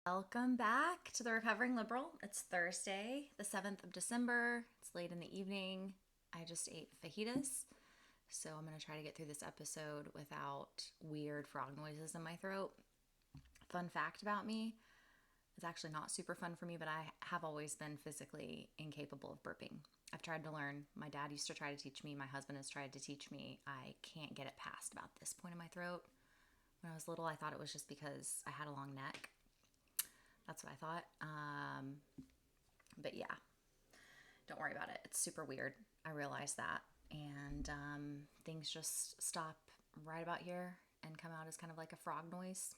Welcome back to the Recovering Liberal. It's Thursday, the 7th of December. It's late in the evening. I just ate fajitas, so I'm going to try to get through this episode without weird frog noises in my throat. Fun fact about me, it's actually not super fun for me, but I have always been physically incapable of burping. I've tried to learn. My dad used to try to teach me. My husband has tried to teach me. I can't get it past about this point in my throat. When I was little, I thought it was just because I had a long neck. That's what I thought. But yeah, don't worry about it. It's super weird. I realize that. And things just stop right about here and come out as kind of like a frog noise,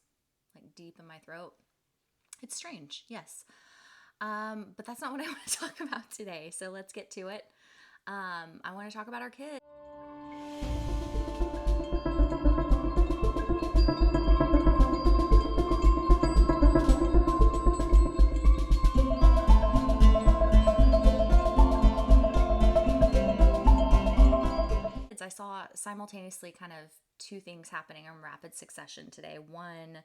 like deep in my throat. It's strange, yes. But that's not what I want to talk about today. So let's get to it. I want to talk about our kids. I saw simultaneously kind of two things happening in rapid succession today. One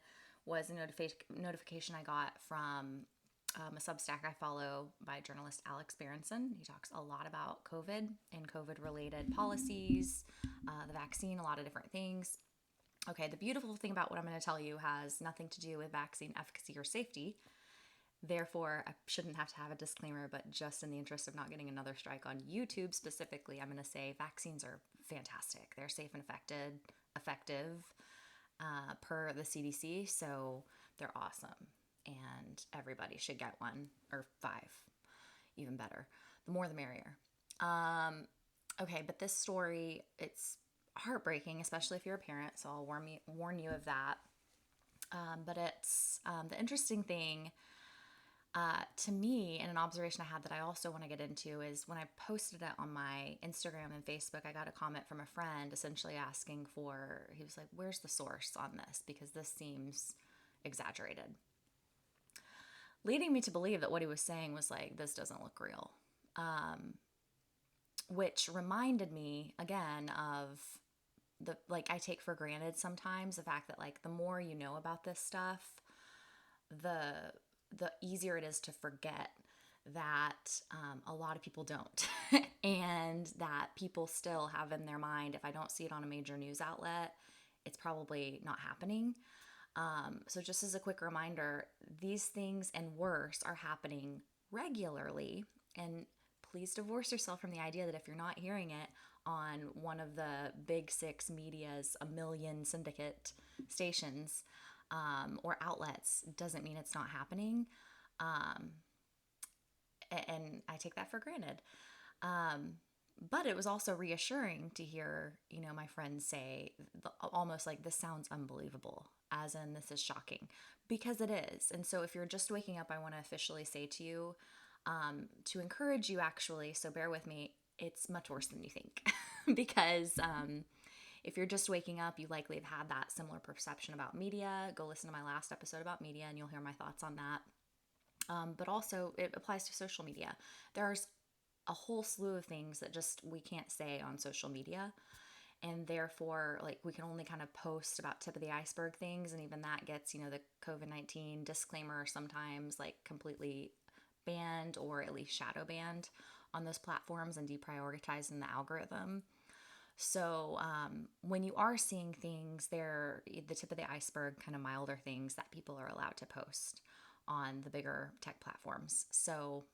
was a notification I got from a Substack I follow by journalist Alex Berenson. He talks a lot about COVID and COVID-related policies, the vaccine, a lot of different things. Okay, the beautiful thing about what I'm going to tell you has nothing to do with vaccine efficacy or safety. Therefore, I shouldn't have to have a disclaimer, but just in the interest of not getting another strike on YouTube specifically, I'm going to say vaccines are fantastic. They're safe and effective per the CDC, so they're awesome. And everybody should get one, or 5, even better. The more the merrier. Okay, but this story, it's heartbreaking, especially if you're a parent, so I'll warn you of that. But it's the interesting thing to me, and an observation I had that I also want to get into is when I posted it on my Instagram and Facebook, I got a comment from a friend essentially asking he was like, where's the source on this? Because this seems exaggerated. Leading me to believe that what he was saying was like, this doesn't look real. Which reminded me again of I take for granted sometimes the fact that the more you know about this stuff, the easier it is to forget that a lot of people don't and that people still have in their mind, if I don't see it on a major news outlet, it's probably not happening. So just as a quick reminder, these things and worse are happening regularly, and please divorce yourself from the idea that if you're not hearing it on one of the big 6 media's a million syndicate stations, or outlets, doesn't mean it's not happening. And I take that for granted. But it was also reassuring to hear, my friends say almost like, this sounds unbelievable, as in this is shocking, because it is. And so if you're just waking up, I want to officially say to you, to encourage you actually, so bear with me, it's much worse than you think. Because if you're just waking up, you likely have had that similar perception about media. Go listen to my last episode about media and you'll hear my thoughts on that. But also it applies to social media. There's a whole slew of things that just we can't say on social media. And therefore, we can only kind of post about tip of the iceberg things. And even that gets, the COVID-19 disclaimer sometimes completely banned or at least shadow banned on those platforms and deprioritized in the algorithm. So when you are seeing things, they're the tip of the iceberg, kind of milder things that people are allowed to post on the bigger tech platforms. So,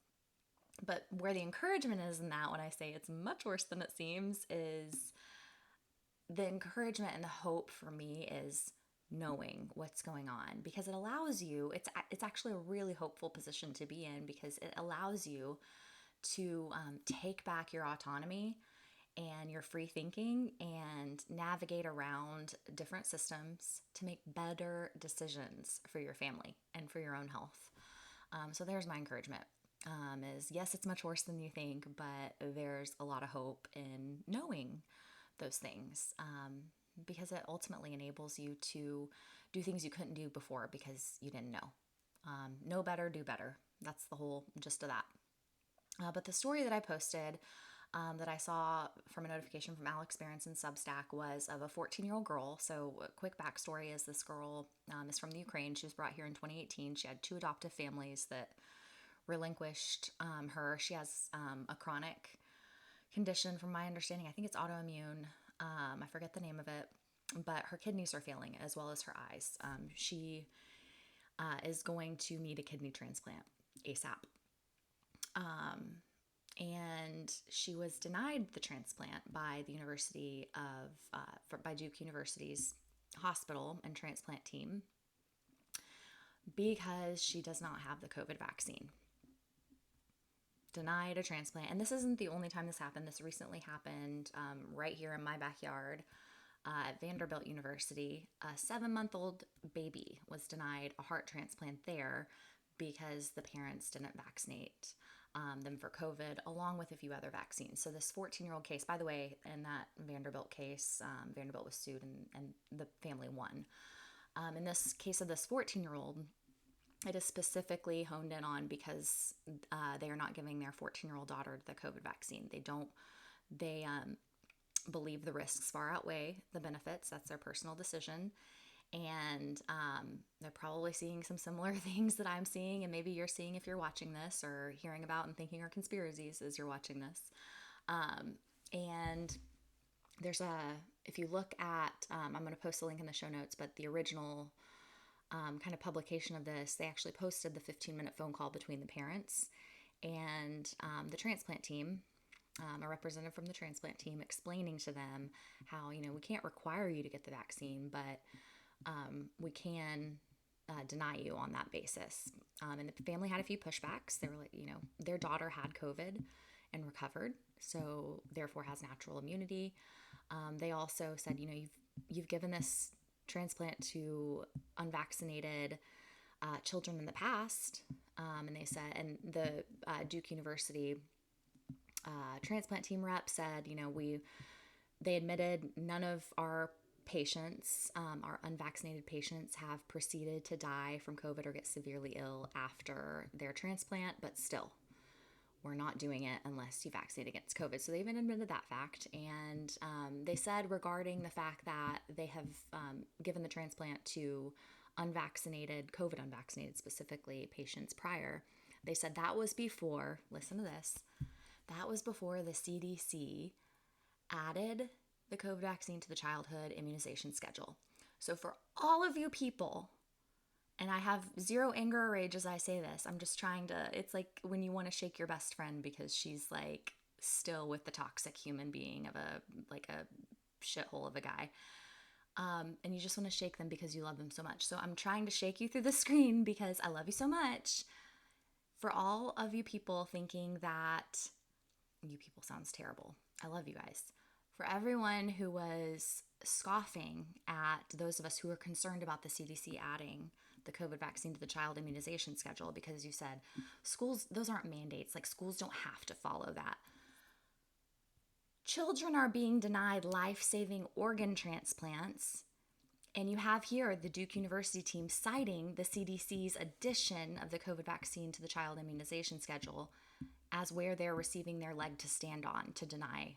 but where the encouragement is in that, when I say it's much worse than it seems, is the encouragement and the hope for me is knowing what's going on, because it allows you, it's actually a really hopeful position to be in, because it allows you to take back your autonomy and your free thinking and navigate around different systems to make better decisions for your family and for your own health. So there's my encouragement, is yes, it's much worse than you think, but there's a lot of hope in knowing those things, because it ultimately enables you to do things you couldn't do before because you didn't know. Know better, do better. That's the whole gist of that. But the story that I posted, that I saw from a notification from Alex Berenson Substack was of a 14-year-old girl. So a quick backstory is this girl is from the Ukraine. She was brought here in 2018. She had 2 adoptive families that relinquished her. She has a chronic condition, from my understanding. I think it's autoimmune. I forget the name of it, but her kidneys are failing as well as her eyes. She is going to need a kidney transplant ASAP. And she was denied the transplant by the University of, by Duke University's hospital and transplant team because she does not have the COVID vaccine. Denied a transplant. And this isn't the only time this happened. This recently happened right here in my backyard at Vanderbilt University. A 7-month-old baby was denied a heart transplant there because the parents didn't vaccinate them for COVID, along with a few other vaccines. So this 14-year-old case, by the way, in that Vanderbilt case, Vanderbilt was sued and the family won. In this case of this 14-year-old, it is specifically honed in on because they are not giving their 14-year-old daughter the COVID vaccine. They believe the risks far outweigh the benefits. That's their personal decision. And they're probably seeing some similar things that I'm seeing, and maybe you're seeing if you're watching this, or hearing about and thinking are conspiracies as you're watching this. And there's if you look at, I'm going to post a link in the show notes, but the original kind of publication of this, they actually posted the 15-minute phone call between the parents and the transplant team, a representative from the transplant team explaining to them how, we can't require you to get the vaccine, but we can deny you on that basis. And the family had a few pushbacks. They were like, their daughter had COVID and recovered, so therefore has natural immunity. They also said, you've given this transplant to unvaccinated children in the past. And they said, and the Duke University transplant team rep said, they admitted none of our patients, our unvaccinated patients, have proceeded to die from COVID or get severely ill after their transplant, but still, we're not doing it unless you vaccinate against COVID. So they even admitted that fact. And they said regarding the fact that they have given the transplant to unvaccinated, COVID unvaccinated specifically, patients prior, they said that was before, listen to this, that was before the CDC added the COVID vaccine to the childhood immunization schedule. So for all of you people, and I have zero anger or rage as I say this, I'm just trying to, it's like when you want to shake your best friend because she's like still with the toxic human being of a shithole of a guy. And you just want to shake them because you love them so much. So I'm trying to shake you through the screen because I love you so much. For all of you people thinking that, you people sounds terrible. I love you guys. For everyone who was scoffing at those of us who were concerned about the CDC adding the COVID vaccine to the child immunization schedule because you said schools, those aren't mandates, like schools don't have to follow that. Children are being denied life-saving organ transplants, and you have here the Duke University team citing the CDC's addition of the COVID vaccine to the child immunization schedule as where they're receiving their leg to stand on to deny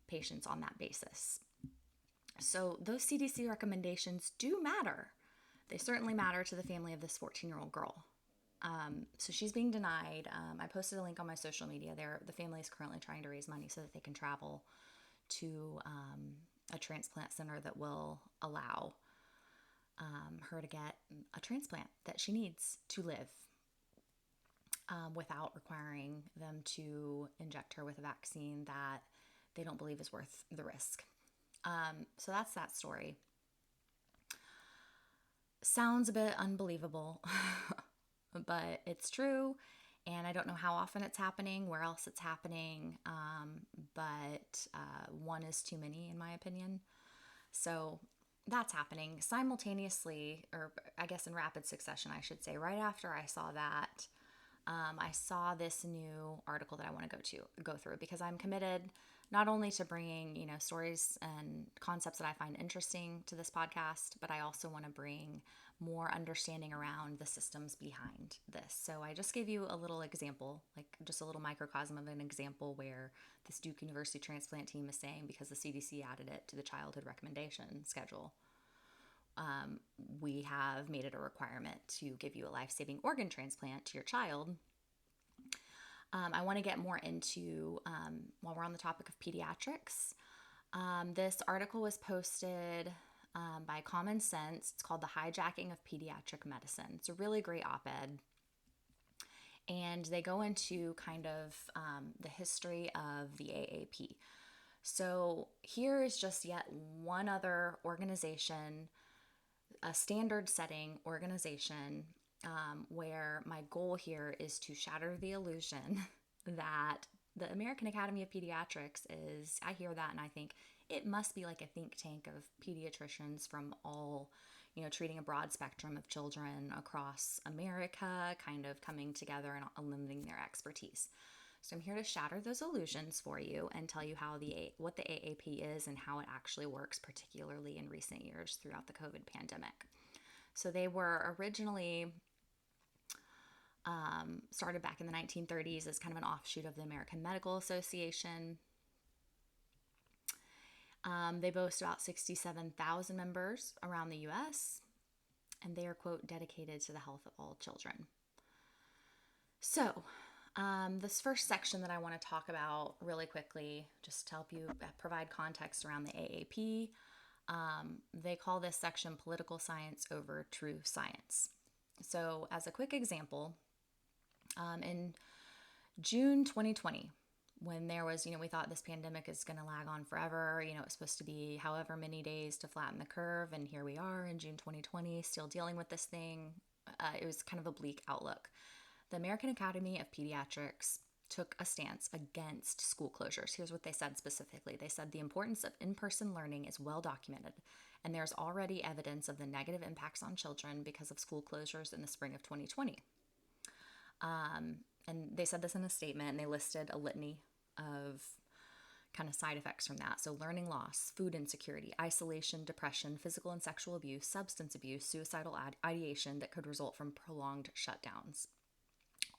patients on that basis. So those CDC recommendations do matter. They certainly matter to the family of this 14-year-old girl. So she's being denied. I posted a link on my social media there. The family is currently trying to raise money so that they can travel to a transplant center that will allow her to get a transplant that she needs to live without requiring them to inject her with a vaccine that they don't believe is worth the risk. So that's that story. Sounds a bit unbelievable, but it's true. And I don't know how often it's happening, where else it's happening, but one is too many in my opinion. So that's happening simultaneously, or I guess in rapid succession, I should say. Right after I saw that, I saw this new article that I want to go through because I'm committed not only to bring, stories and concepts that I find interesting to this podcast, but I also want to bring more understanding around the systems behind this. So I just gave you a little example, like just a little microcosm of an example where this Duke University transplant team is saying because the CDC added it to the childhood recommendation schedule, we have made it a requirement to give you a life-saving organ transplant to your child. I want to get more into, while we're on the topic of pediatrics, this article was posted by Common Sense. It's called The Hijacking of Pediatric Medicine. It's a really great op-ed. And they go into kind of the history of the AAP. So here is just yet one other organization, a standard setting organization, where my goal here is to shatter the illusion that the American Academy of Pediatrics is, I hear that and I think it must be like a think tank of pediatricians from all, treating a broad spectrum of children across America, kind of coming together and limiting their expertise. So I'm here to shatter those illusions for you and tell you what the AAP is and how it actually works, particularly in recent years throughout the COVID pandemic. So they were originally started back in the 1930s as kind of an offshoot of the American Medical Association. They boast about 67,000 members around the U.S., and they are, quote, dedicated to the health of all children. So this first section that I want to talk about really quickly, just to help you provide context around the AAP, they call this section Political Science over True Science. So as a quick example, in June 2020, when there was, we thought this pandemic is going to lag on forever, it's supposed to be however many days to flatten the curve, and here we are in June 2020 still dealing with this thing. It was kind of a bleak outlook. The American Academy of Pediatrics took a stance against school closures. Here's what they said specifically. They said the importance of in-person learning is well documented, and there's already evidence of the negative impacts on children because of school closures in the spring of 2020. And they said this in a statement, and they listed a litany of kind of side effects from that. So learning loss, food insecurity, isolation, depression, physical and sexual abuse, substance abuse, suicidal ideation that could result from prolonged shutdowns.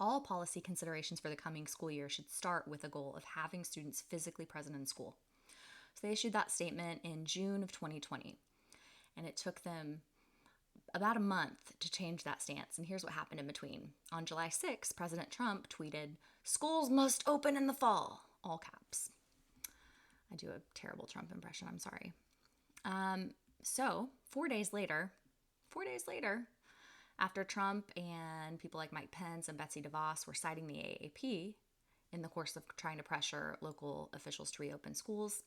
All policy considerations for the coming school year should start with a goal of having students physically present in school. So they issued that statement in June of 2020, and it took them about a month to change that stance. And here's what happened in between. On July 6th, President Trump tweeted, "Schools must open in the fall," all caps. I do a terrible Trump impression, I'm sorry. So 4 days later, after Trump and people like Mike Pence and Betsy DeVos were citing the AAP in the course of trying to pressure local officials to reopen schools,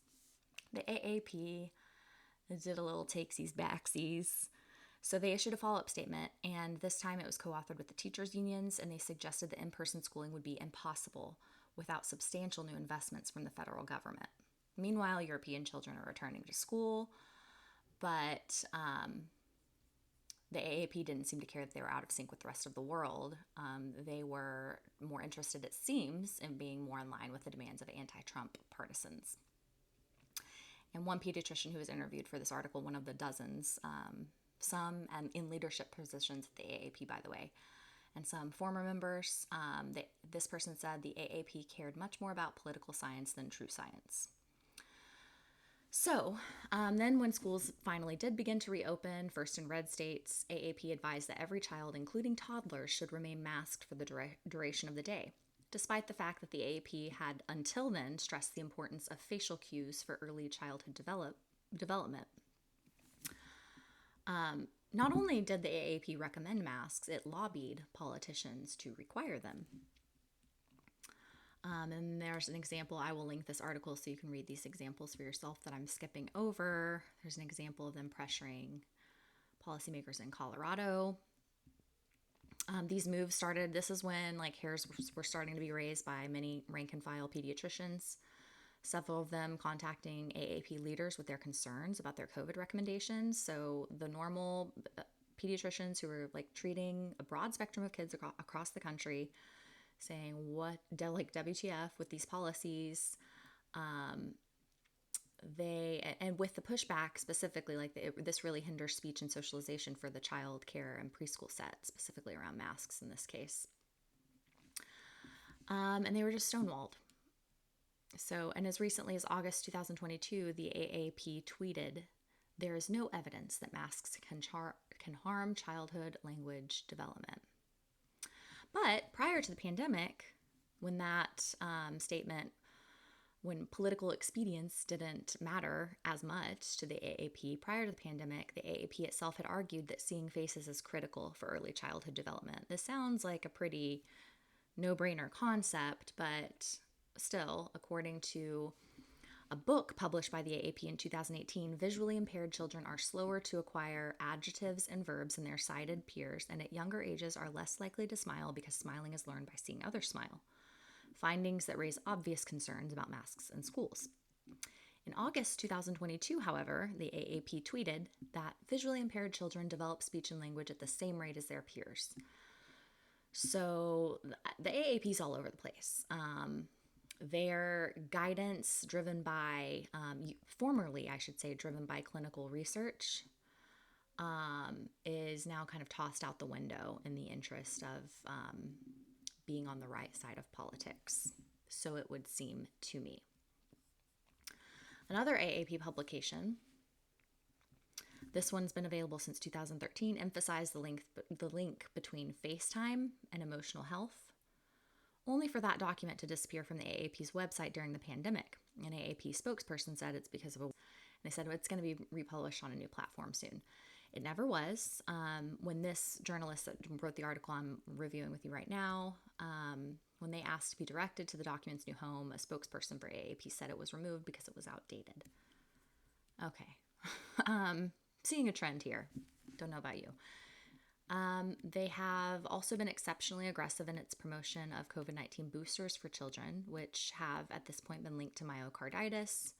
the AAP did a little takesies backsies. So they issued a follow-up statement, and this time it was co-authored with the teachers' unions, and they suggested that in-person schooling would be impossible without substantial new investments from the federal government. Meanwhile, European children are returning to school, but the AAP didn't seem to care that they were out of sync with the rest of the world. They were more interested, it seems, in being more in line with the demands of anti-Trump partisans. And one pediatrician who was interviewed for this article, one of the dozens, some in leadership positions at the AAP, by the way, and some former members, this person said the AAP cared much more about political science than true science. So then when schools finally did begin to reopen, first in red states, AAP advised that every child, including toddlers, should remain masked for the duration of the day, despite the fact that the AAP had until then stressed the importance of facial cues for early childhood development. Not only did the AAP recommend masks, it lobbied politicians to require them. And there's an example. I will link this article so you can read these examples for yourself that I'm skipping over. There's an example of them pressuring policymakers in Colorado. These moves started, this is when hairs were starting to be raised by many rank and file pediatricians, several of them contacting AAP leaders with their concerns about their COVID recommendations. So the normal pediatricians who were treating a broad spectrum of kids across the country saying, what, WTF with these policies, And with the pushback specifically, this really hinders speech and socialization for the child care and preschool set, specifically around masks in this case. And they were just stonewalled. So, and as recently as August 2022, the AAP tweeted, "There is no evidence that masks can harm childhood language development." But prior to the pandemic, when that statement, when political expedience didn't matter as much to the AAP, prior to the pandemic, the AAP itself had argued that seeing faces is critical for early childhood development. This sounds like a pretty no-brainer concept, but still, according to a book published by the AAP in 2018, visually impaired children are slower to acquire adjectives and verbs than their sighted peers, and at younger ages are less likely to smile because smiling is learned by seeing others smile. Findings that raise obvious concerns about masks in schools. In August 2022, however, the AAP tweeted that visually impaired children develop speech and language at the same rate as their peers. So the AAP is all over the place. Their guidance, driven by, formerly, I should say, driven by clinical research, is now kind of tossed out the window in the interest of being on the right side of politics. So it would seem to me. Another AAP publication, this one's been available since 2013, emphasized the link between FaceTime and emotional health, only for that document to disappear from the AAP's website during the pandemic. An AAP spokesperson said it's because of they said it's going to be republished on a new platform soon. It never was. When this journalist that wrote the article I'm reviewing with you right now, when they asked to be directed to the document's new home, a spokesperson for AAP said it was removed because it was outdated. Okay. Seeing a trend here. Don't know about you. They have also been exceptionally aggressive in its promotion of COVID-19 boosters for children, which have at this point been linked to myocarditis,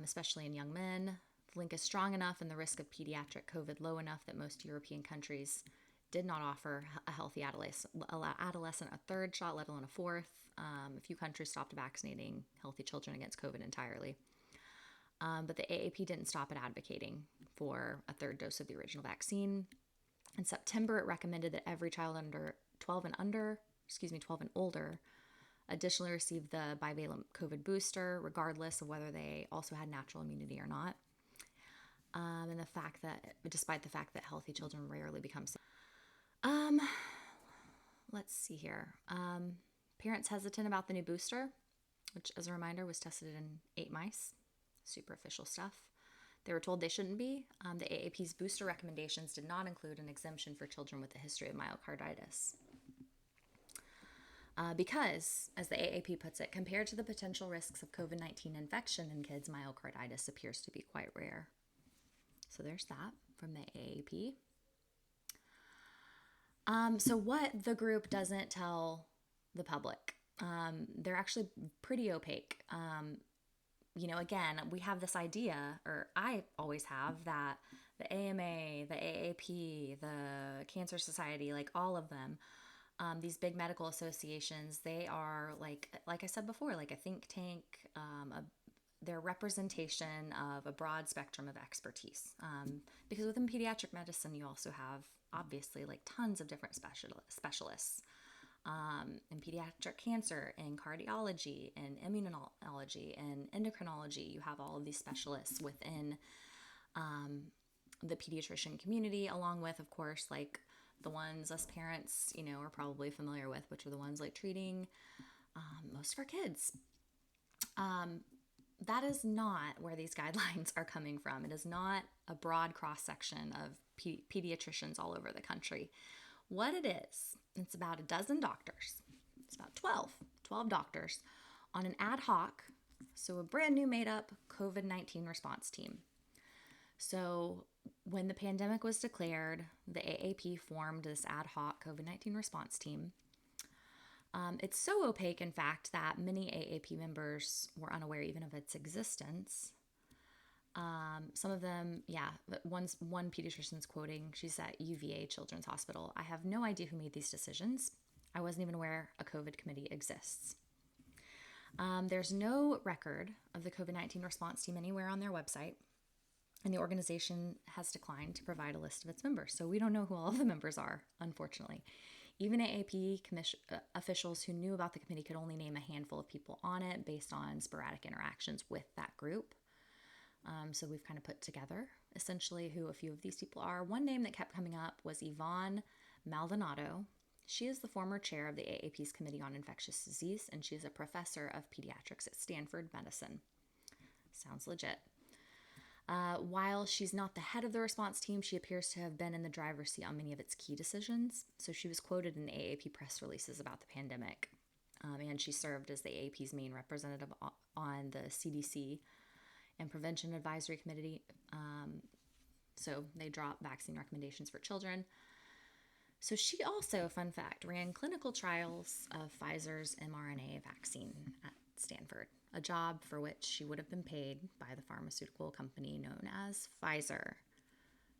especially in young men. The link is strong enough and the risk of pediatric COVID low enough that most European countries did not offer a healthy adolescent a third shot, let alone a fourth. A few countries stopped vaccinating healthy children against COVID entirely. But the AAP didn't stop at advocating for a third dose of the original vaccine. In September, it recommended that every child 12 and older additionally receive the bivalent COVID booster, regardless of whether they also had natural immunity or not. And despite the fact that healthy children rarely become sick. Let's see here. Parents hesitant about the new booster, which, as a reminder, was tested in 8 mice. Super official stuff. They were told they shouldn't be. The AAP's booster recommendations did not include an exemption for children with a history of myocarditis. Because, as the AAP puts it, compared to the potential risks of COVID-19 infection in kids, myocarditis appears to be quite rare. So there's that from the AAP. So what the group doesn't tell the public, they're actually pretty opaque. Again, we have this idea, or I always have, that the AMA, the AAP, the Cancer Society, like all of them, these big medical associations, they are like I said before, like a think tank, their representation of a broad spectrum of expertise. Because within pediatric medicine, you also have, obviously, like tons of different specialists. In pediatric cancer, in cardiology, in immunology, in endocrinology, you have all of these specialists within the pediatrician community, along with, of course, like the ones us parents, are probably familiar with, which are the ones like treating most of our kids. That is not where these guidelines are coming from. It is not a broad cross-section of pediatricians all over the country. What it is, it's about a dozen doctors. It's about 12 doctors on an ad hoc, so a brand new made up COVID-19 response team. So when the pandemic was declared, the AAP formed this ad hoc COVID-19 response team. It's so opaque, in fact, that many AAP members were unaware even of its existence. Some of them, one pediatrician's quoting, she's at UVA Children's Hospital. "I have no idea who made these decisions. I wasn't even aware a COVID committee exists." There's no record of the COVID-19 response team anywhere on their website, and the organization has declined to provide a list of its members. So we don't know who all of the members are, unfortunately. Even AAP officials who knew about the committee could only name a handful of people on it based on sporadic interactions with that group. So we've kind of put together essentially who a few of these people are. One name that kept coming up was Yvonne Maldonado. She is the former chair of the AAP's Committee on Infectious Disease, and she is a professor of pediatrics at Stanford Medicine. Sounds legit. While she's not the head of the response team, she appears to have been in the driver's seat on many of its key decisions. So she was quoted in AAP press releases about the pandemic, and she served as the AAP's main representative on the CDC and Prevention Advisory Committee. So they drop vaccine recommendations for children. So she also, fun fact, ran clinical trials of Pfizer's mRNA vaccine at Stanford, a job for which she would have been paid by the pharmaceutical company known as Pfizer.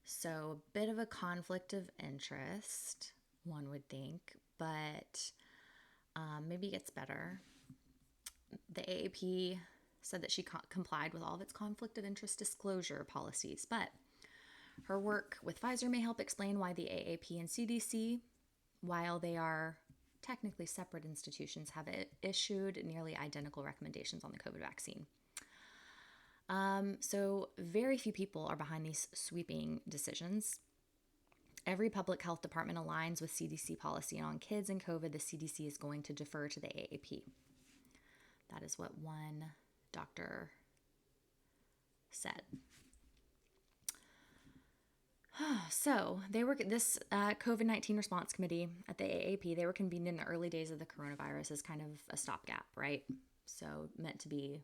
So a bit of a conflict of interest, one would think, but maybe it gets better. The AAP said that she complied with all of its conflict of interest disclosure policies, but her work with Pfizer may help explain why the AAP and CDC, while they are technically separate institutions, have issued nearly identical recommendations on the COVID vaccine. So very few people are behind these sweeping decisions. Every public health department aligns with CDC policy, and on kids and COVID, the CDC is going to defer to the AAP. That is what one doctor said. So this COVID-19 response committee at the AAP, they were convened in the early days of the coronavirus as kind of a stopgap, right? So meant to be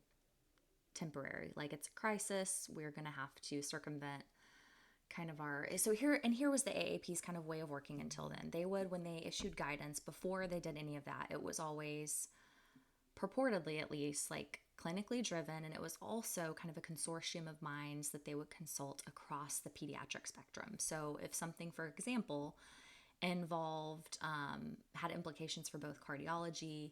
temporary. Like, it's a crisis. We're going to have to circumvent kind of here was the AAP's kind of way of working until then. They would, when they issued guidance, before they did any of that, it was always purportedly, at least, like clinically driven, and it was also kind of a consortium of minds that they would consult across the pediatric spectrum. So if something, for example, involved, had implications for both cardiology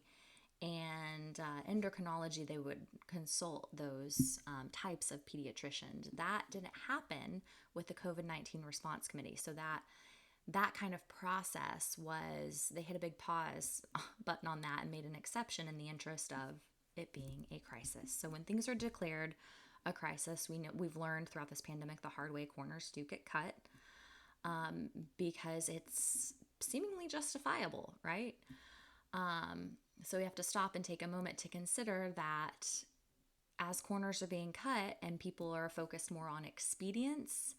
and endocrinology, they would consult those types of pediatricians. That didn't happen with the COVID-19 response committee. So that kind of process they hit a big pause button on that and made an exception in the interest of it being a crisis. So when things are declared a crisis, we've learned throughout this pandemic the hard way, corners do get cut because it's seemingly justifiable, right? So we have to stop and take a moment to consider that as corners are being cut and people are focused more on expedience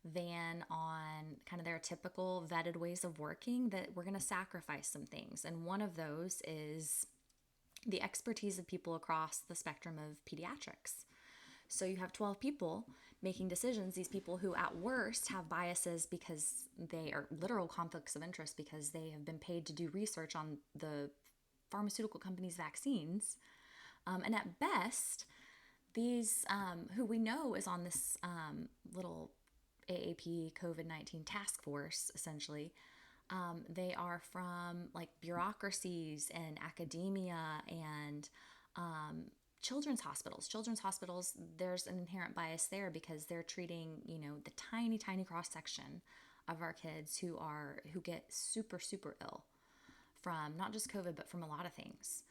than on kind of their typical vetted ways of working, that we're going to sacrifice some things. And one of those is the expertise of people across the spectrum of pediatrics. So you have 12 people making decisions, these people who at worst have biases because they are literal conflicts of interest because they have been paid to do research on the pharmaceutical companies' vaccines. And at best, these, who we know is on this little AAP COVID-19 task force, essentially, they are from like bureaucracies and academia and children's hospitals. Children's hospitals, there's an inherent bias there because they're treating, the tiny, tiny cross section of our kids who get super, super ill from not just COVID, but from a lot of things.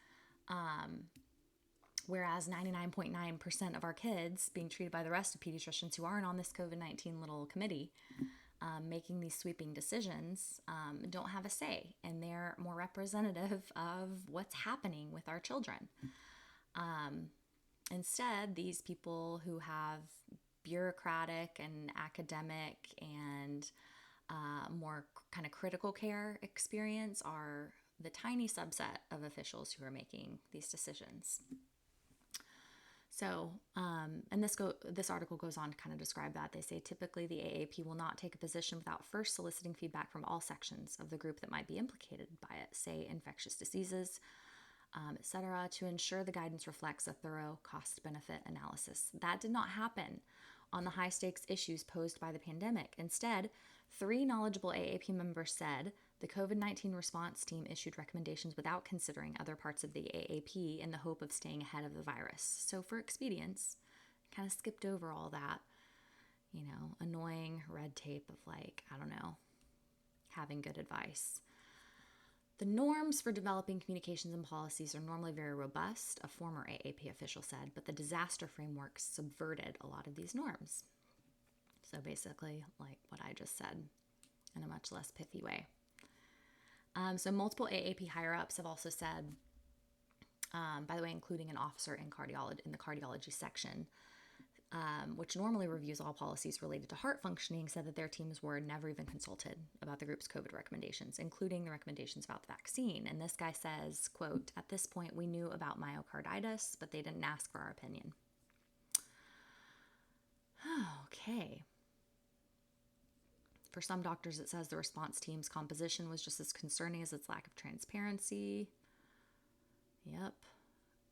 Whereas 99.9% of our kids being treated by the rest of pediatricians who aren't on this COVID-19 little committee, making these sweeping decisions, don't have a say, and they're more representative of what's happening with our children. Instead, these people who have bureaucratic and academic and more kind of critical care experience are the tiny subset of officials who are making these decisions. So, and this article goes on to kind of describe that. They say typically the AAP will not take a position without first soliciting feedback from all sections of the group that might be implicated by it, say infectious diseases, etc., to ensure the guidance reflects a thorough cost-benefit analysis. That did not happen on the high-stakes issues posed by the pandemic. Instead, 3 knowledgeable AAP members said The COVID-19 response team issued recommendations without considering other parts of the AAP in the hope of staying ahead of the virus. So for expedience, kind of skipped over all that, annoying red tape of having good advice. The norms for developing communications and policies are normally very robust, a former AAP official said, but the disaster framework subverted a lot of these norms. So basically, like what I just said, in a much less pithy way. So multiple AAP higher-ups have also said, by the way, including an officer in the cardiology section, which normally reviews all policies related to heart functioning, said that their teams were never even consulted about the group's COVID recommendations, including the recommendations about the vaccine. And this guy says, quote, "At this point, we knew about myocarditis, but they didn't ask for our opinion." Okay. For some doctors, it says the response team's composition was just as concerning as its lack of transparency. Yep.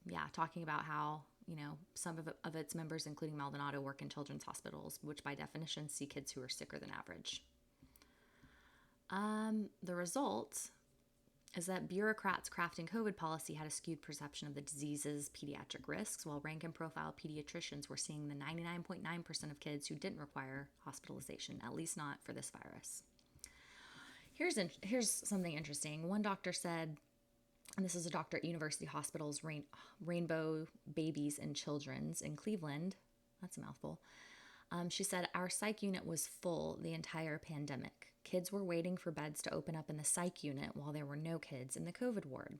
Yeah, talking about how, some of its members, including Maldonado, work in children's hospitals, which by definition see kids who are sicker than average. The result is that bureaucrats crafting COVID policy had a skewed perception of the disease's pediatric risks, while rank and profile pediatricians were seeing the 99.9% of kids who didn't require hospitalization, at least not for this virus. Here's something interesting. One doctor said, and this is a doctor at University Hospital's Rainbow Babies and Children's in Cleveland. That's a mouthful. She said, "Our psych unit was full the entire pandemic. Kids were waiting for beds to open up in the psych unit while there were no kids in the COVID ward."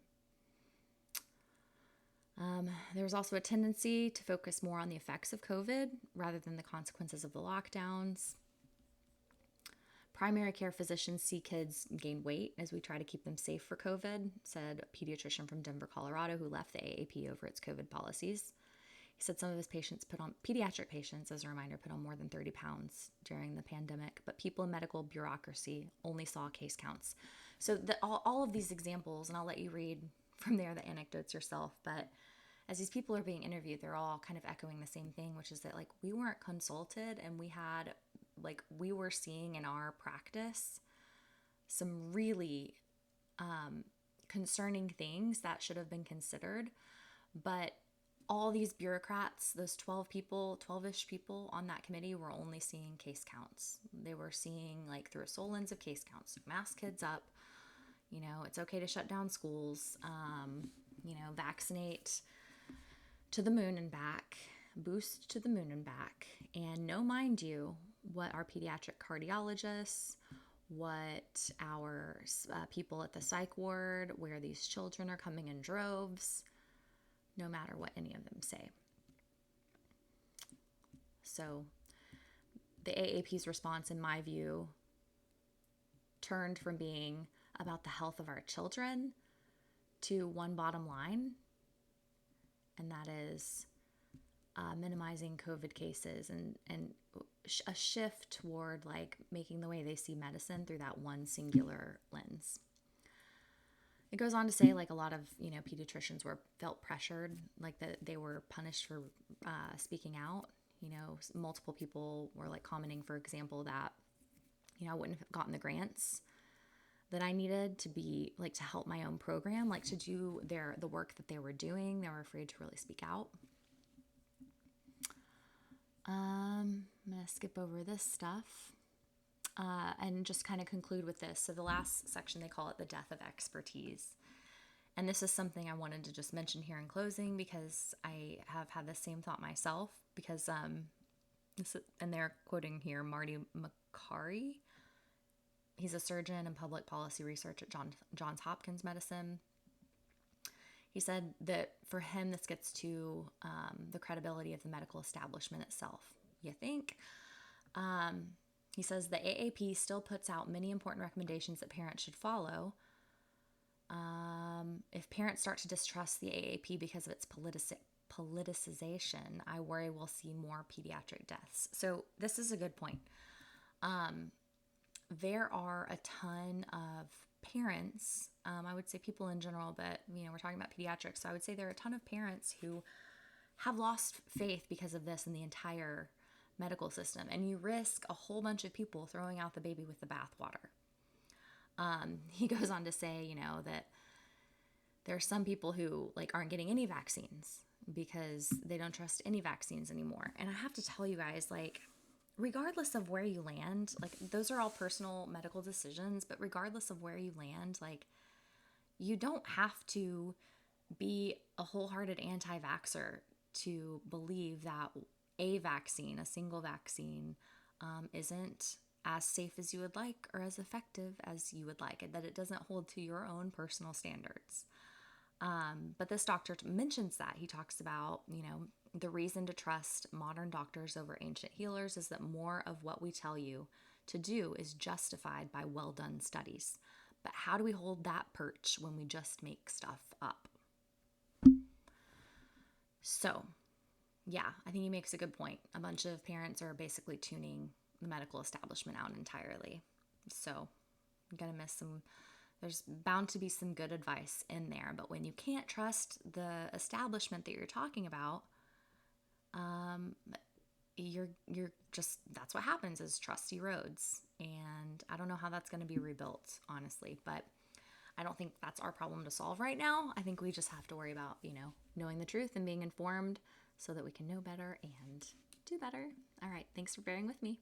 There was also a tendency to focus more on the effects of COVID rather than the consequences of the lockdowns. Primary care physicians see kids gain weight as we try to keep them safe for COVID, said a pediatrician from Denver, Colorado, who left the AAP over its COVID policies. He said some of his pediatric patients, as a reminder, put on more than 30 pounds during the pandemic, but people in medical bureaucracy only saw case counts. So all of these examples, and I'll let you read from there the anecdotes yourself, but as these people are being interviewed, they're all kind of echoing the same thing, which is that we weren't consulted, and we were seeing in our practice some really concerning things that should have been considered, but all these bureaucrats, those 12-ish people on that committee were only seeing case counts. They were seeing through a sole lens of case counts. Mask kids up, it's okay to shut down schools, vaccinate to the moon and back, boost to the moon and back. And no, mind you, what our pediatric cardiologists, what our people at the psych ward, where these children are coming in droves, no matter what any of them say. So the AAP's response, in my view, turned from being about the health of our children to one bottom line, and that is minimizing COVID cases and a shift toward making the way they see medicine through that one singular lens. It goes on to say a lot of pediatricians felt pressured, that they were punished for speaking out. Multiple people were commenting, for example, that I wouldn't have gotten the grants that I needed to be to help my own program, to do the work that they were doing. They were afraid to really speak out. I'm gonna skip over this stuff. And just kind of conclude with this. So the last section, they call it the death of expertise. And this is something I wanted to just mention here in closing because I have had the same thought myself because, and they're quoting here Marty Makary. He's a surgeon and public policy research at Johns Hopkins Medicine. He said that for him, this gets to the credibility of the medical establishment itself. You think? He says the AAP still puts out many important recommendations that parents should follow. If parents start to distrust the AAP because of its politicization, I worry we'll see more pediatric deaths. So this is a good point. There are a ton of parents, I would say people in general, but we're talking about pediatrics, so I would say there are a ton of parents who have lost faith because of this in the entire medical system, and you risk a whole bunch of people throwing out the baby with the bathwater. He goes on to say, that there are some people who like aren't getting any vaccines because they don't trust any vaccines anymore. And I have to tell you guys, like, regardless of where you land, like, those are all personal medical decisions, but regardless of where you land, like, you don't have to be a wholehearted anti-vaxxer to believe that a single vaccine, isn't as safe as you would like or as effective as you would like, and that it doesn't hold to your own personal standards. But this doctor mentions that. He talks about, the reason to trust modern doctors over ancient healers is that more of what we tell you to do is justified by well done studies. But how do we hold that perch when we just make stuff up? So, yeah, I think he makes a good point. A bunch of parents are basically tuning the medical establishment out entirely. So, I'm going to miss some. There's bound to be some good advice in there, but when you can't trust the establishment that you're talking about, you're just, that's what happens, is trust erodes. And I don't know how that's going to be rebuilt, honestly, but I don't think that's our problem to solve right now. I think we just have to worry about, knowing the truth and being informed so that we can know better and do better. All right. Thanks for bearing with me.